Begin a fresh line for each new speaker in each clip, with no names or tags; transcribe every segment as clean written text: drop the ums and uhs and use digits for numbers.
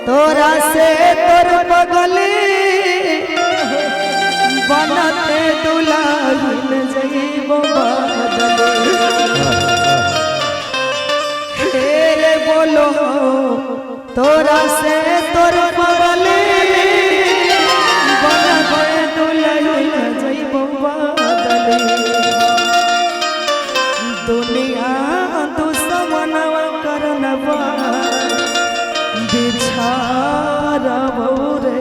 तोरा से तोर बगली बनते दुल्हन जइबो तेरे बोलो तोरा से तोर बगली बनते दुल्हन जइबो दुनिया दुश्मनवा करनवा बिछारा रे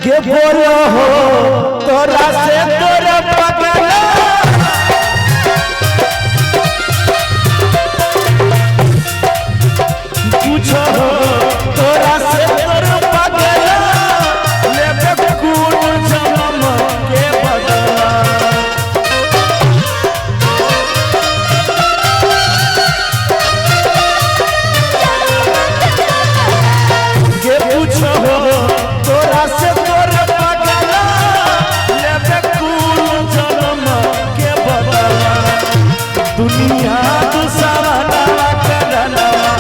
गे बोलो हो तोरा से तोरा पगला पूछो हो तोरा से तोरा पगला लेबे कौन जन्म के बदला गे पूछो हो तोरा से तोरा पगला लेबे कौन जन्म के बदला दुनिया दुश्मना करनवा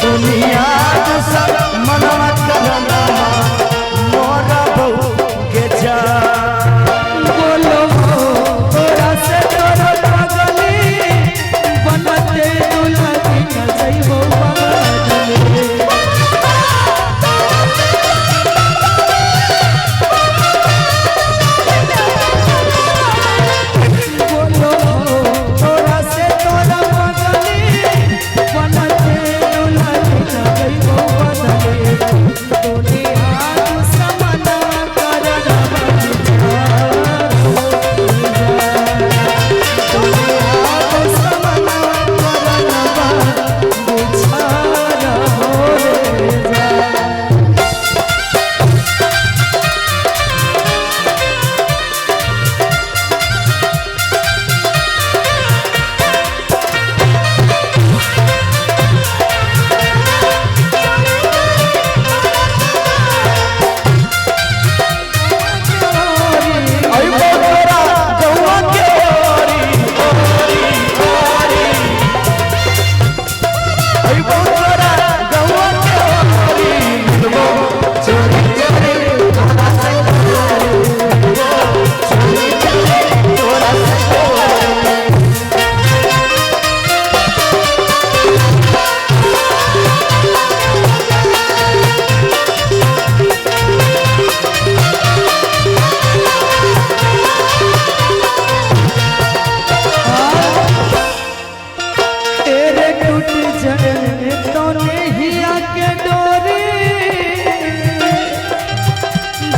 दुनिया दुश्मना करनवा मोरा बहु के जा
बोलो तोरा से तोरा पगली बनते दुल्हन जइबो बोलो तोरा से तोरा पगली बनते दुल्हन जइबो दुनिया दुश्मना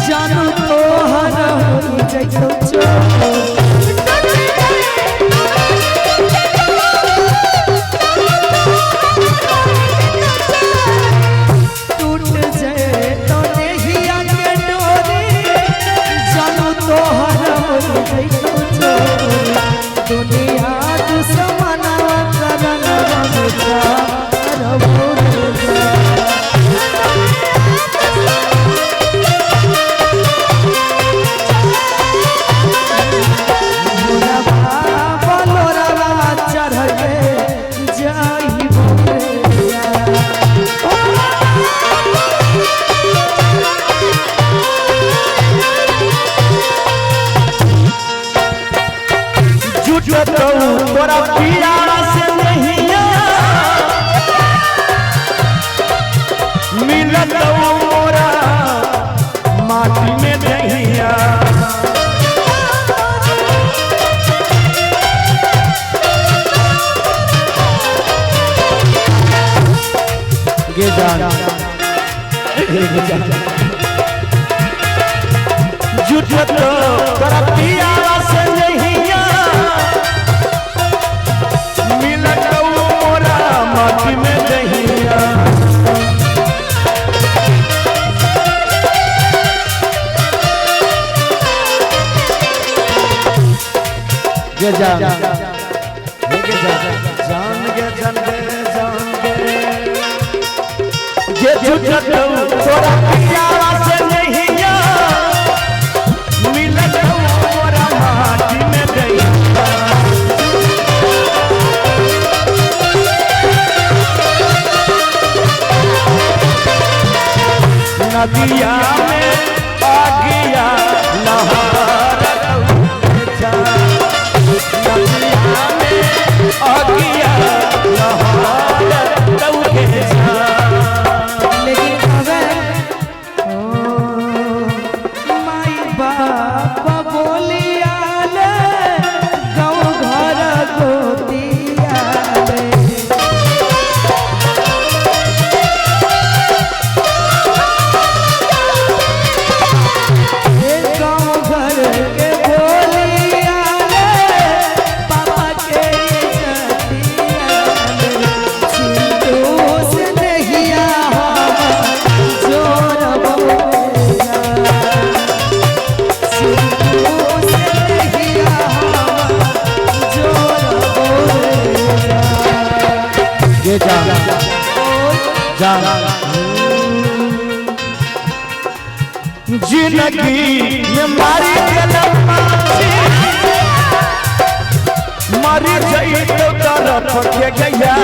जानू तो हर जइतो टूट जाए तो नहिया के डोरी जानू तो हर जइतो दुनिया दुश्मना करनवा बिचारा
तोरा पियारा से नहीं मिलत मोरा माटी में दहिया गे जान जुटत तोरा पियारा से नहीं मिलत मोरा माटी में दहिया गे जान जान गे जान गे जुटत तोरा पियारा से नहीं मिलत मोरा माटी में दहिया नदिया में आ गया लहर जा नदिया में आ गया लहर दौड़े जा।
लेकिन अगर माई बाप बोलियाले गाँव घर गोतियाले गाँव घर के बोलियाले पापा के जतियाले सिंधु से नहिया जोर बोलेगा सिंधु से नहिया जोर बोलेगा।
ये जा जिंदगी में मारी मारी गई तो तरफ के गया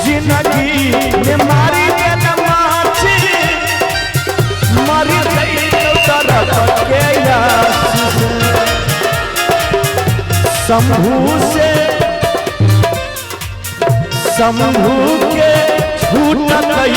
जिंदगी में मारी मारी गई तो तरफ के गया शंभू के छूट गई